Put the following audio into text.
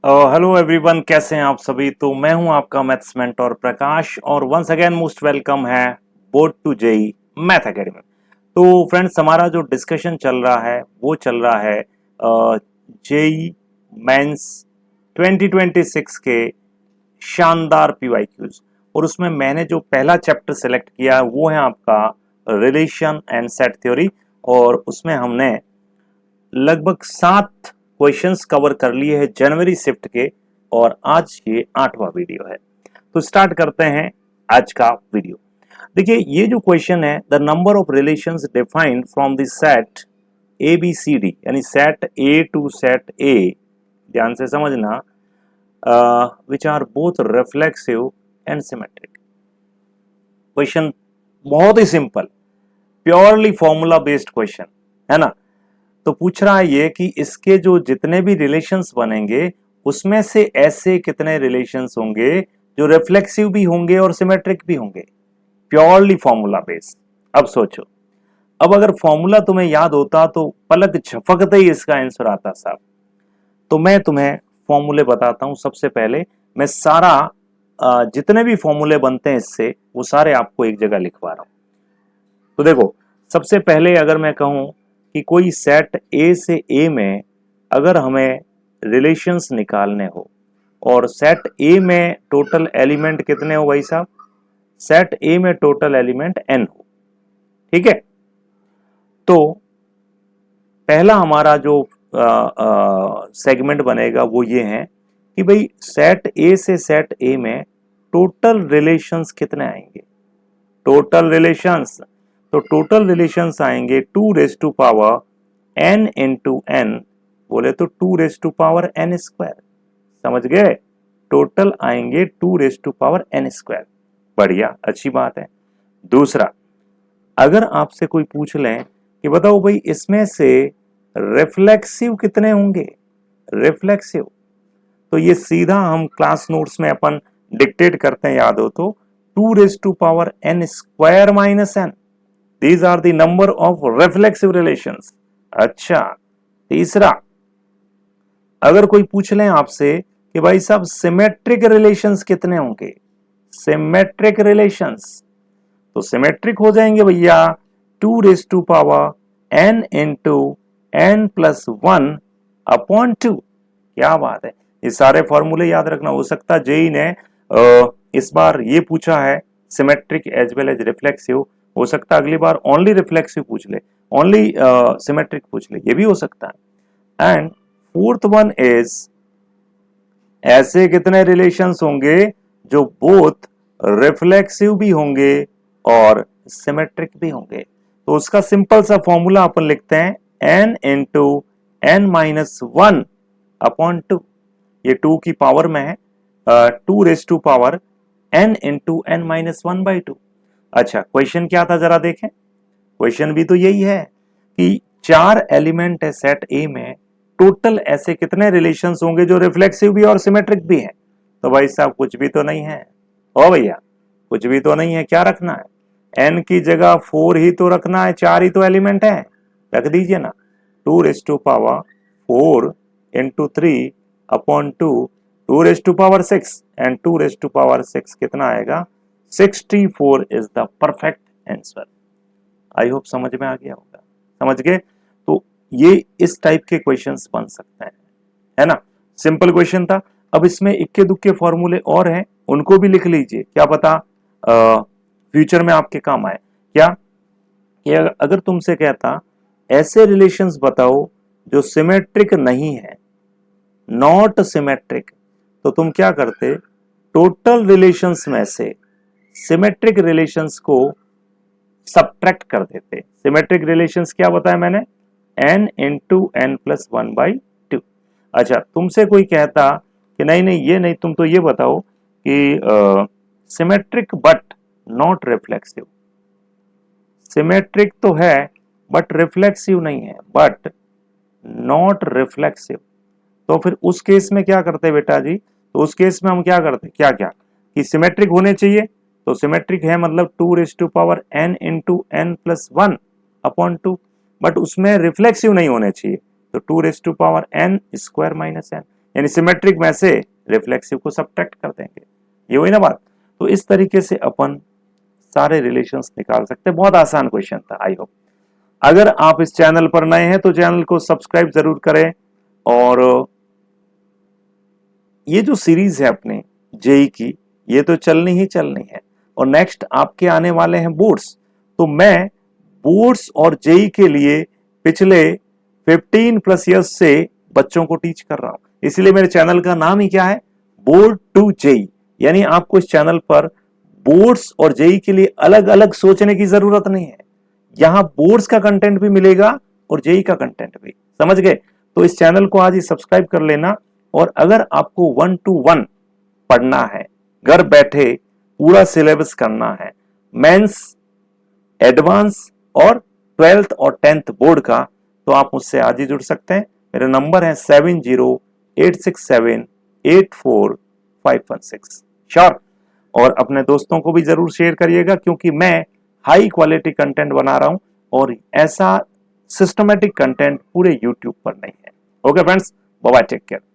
Hello everyone, कैसे हैं आप सभी। तो मैं हूं आपका मैथ्स मेंटर प्रकाश और वंस अगेन मोस्ट वेलकम है board to JEE math academy. तो फ्रेंड्स, हमारा जो डिस्कशन चल रहा है वो चल रहा है जेई मेंस 2026 के शानदार पीवाईक्यूज। और उसमें मैंने जो पहला चैप्टर सेलेक्ट किया है वो है आपका रिलेशन एंड सेट थ्योरी। और उसमें हमने लगभग 7 क्वेश्चंस कवर कर लिए हैं जनवरी शिफ्ट के, और आज ये 8वां वीडियो है। तो स्टार्ट करते हैं आज का वीडियो। देखिए, ये जो क्वेश्चन है, the number of relations defined from the set A B C D, यानी set A to set A, ध्यान से समझना, which are both reflexive and symmetric. Question बहुत ही simple, purely formula based question है ना। तो पूछ रहा है ये कि इसके जो जितने भी रिलेशंस बनेंगे उसमें से ऐसे कितने रिलेशंस होंगे जो रिफ्लेक्सिव भी होंगे और सिमेट्रिक भी होंगे। Purely formula based. अब सोचो, अब अगर फॉर्मूला तुम्हें याद होता तो पलक झपकते ही इसका आंसर आता साहब। तो मैं तुम्हें फॉर्मूले बताता हूं। सबसे पहले मैं सारा जितने भी फॉर्मूले बनते हैं इससे वो सारे आपको एक जगह लिखवा रहा हूं। तो देखो, सबसे पहले अगर मैं कहूं कि कोई सेट ए से ए में अगर हमें रिलेशंस निकालने हो, और सेट ए में टोटल एलिमेंट कितने हो भाई साहब, सेट ए में टोटल एलिमेंट एन हो, ठीक है। तो पहला हमारा जो सेगमेंट बनेगा वो ये है कि भाई सेट ए से सेट ए में टोटल रिलेशंस कितने आएंगे। टोटल रिलेशंस, तो टोटल रिलेशंस आएंगे 2 raise to power n into n, बोले तो 2 raise to power n square. समझ गए, टोटल आएंगे 2 raise to power n square. बढ़िया, अच्छी बात है। दूसरा, अगर आपसे कोई पूछ लें कि बताओ भाई इसमें से रिफ्लेक्सिव कितने होंगे, रिफ्लेक्सिव, तो ये सीधा हम क्लास नोट्स में अपन डिक्टेट करते हैं, याद हो तो 2 raise to power n square minus n, these are the number of reflexive relations. अच्छा, तीसरा, अगर कोई पूछ लें आपसे कि भाई साहब सिमेट्रिक रिलेशंस कितने होंगे, सिमेट्रिक रिलेशंस, तो सिमेट्रिक हो जाएंगे भैया 2 raise to power n into n plus 1 upon 2। क्या बात है, ये सारे फॉर्मूले याद रखना। हो सकता है जेई ने इस बार ये पूछा है symmetric as well as reflexive, हो सकता है अगली बार ओनली रिफ्लेक्सिव पूछ ले, ओनली सिमेट्रिक पूछ ले, ये भी हो सकता है। एंड फोर्थ वन इज, ऐसे कितने रिलेशंस होंगे जो बोथ रिफ्लेक्सिव भी होंगे और सिमेट्रिक भी होंगे। तो उसका सिंपल सा फॉर्मूला अपन लिखते हैं n into n minus 1 upon 2। ये 2 की पावर में है, 2 raise to power n into n minus 1 by 2। अच्छा, क्वेश्चन क्या था जरा देखें। क्वेश्चन भी तो यही है कि 4 एलिमेंट है सेट ए में, टोटल ऐसे कितने रिलेशंस होंगे जो रिफ्लेक्सिव भी और सिमेट्रिक भी हैं। तो भाई साहब कुछ भी तो नहीं है, ओ भैया कुछ भी तो नहीं है। क्या रखना है, n की जगह 4 ही तो रखना है, 4 ही तो एलिमेंट है, रख दीजिए ना। 2 raise to power 4 into 3 upon 2, 2 raise to power 6 and 2 raise to power 6 कितना आएगा, 64 is the perfect answer. I hope समझ में आ गया होगा, समझ गए। तो ये इस टाइप के क्वेश्चंस बन सकते हैं, है ना। सिंपल क्वेश्चन था। अब इसमें इक्के दुक्के फॉर्मूले और हैं, उनको भी लिख लीजिए, क्या पता फ्यूचर में आपके काम आए। क्या कि अगर तुमसे कहता ऐसे रिलेशंस बताओ जो सिमेट्रिक नहीं है, नॉट सिमेट्रिक, तो तुम क्या करते, टोटल रिलेशंस में से सिमेट्रिक रिलेशंस को सब्ट्रैक्ट कर देते। सिमेट्रिक रिलेशंस क्या बताया मैंने, n into n plus 1 by 2। अच्छा, तुमसे कोई कहता कि नहीं नहीं ये नहीं, तुम तो ये बताओ कि symmetric but not reflexive, symmetric तो है बट रिफ्लेक्सिव नहीं है, बट नॉट रिफ्लेक्सिव, तो फिर उस केस में क्या करते बेटा जी, तो उस केस में हम क्या करते, क्या क्या कि सिमेट्रिक होने चाहिए, तो सिमेट्रिक है मतलब 2 raise to power n into n plus 1 upon 2, but उसमें रिफ्लेक्सिव नहीं होने चाहिए, तो 2 raise to power n square minus n। यानी सिमेट्रिक में से रिफ्लेक्सिव को सब्ट्रैक्ट कर देंगे, ये हुई ना बात। तो इस तरीके से अपन सारे रिलेशंस निकाल सकते हैं। बहुत आसान क्वेश्चन था, आई होप। अगर आप इस चैनल पर नए हैं तो चैनल को सब्सक्राइब जरूर करें। और ये जो सीरीज है अपनी जेई की, ये तो चलनी ही चलनी है। और नेक्स्ट आपके आने वाले हैं बोर्ड्स, तो मैं बोर्ड्स और जेई के लिए पिछले 15+ ईयर्स से बच्चों को टीच कर रहा हूं। इसलिए मेरे चैनल का नाम ही क्या है, बोर्ड टू जेई। यानी आपको इस चैनल पर बोर्ड्स और जेई के लिए अलग अलग सोचने की जरूरत नहीं है। यहां बोर्ड्स का कंटेंट भी मिलेगा और जेई का कंटेंट भी, समझ गए। तो इस चैनल को आज ही सब्सक्राइब कर लेना। और अगर आपको 1 to 1 पढ़ना है, घर बैठे पूरा सिलेबस करना है, मेंस, एडवांस और 12th और 10th बोर्ड का, तो आप मुझसे आज ही जुड़ सकते हैं। मेरा नंबर है 7086784516। श्योर। और अपने दोस्तों को भी जरूर शेयर करिएगा, क्योंकि मैं हाई क्वालिटी कंटेंट बना रहा हूं और ऐसा सिस्टमेटिक कंटेंट पूरे यूट्यूब पर नहीं है। Okay friends, bye bye, take care.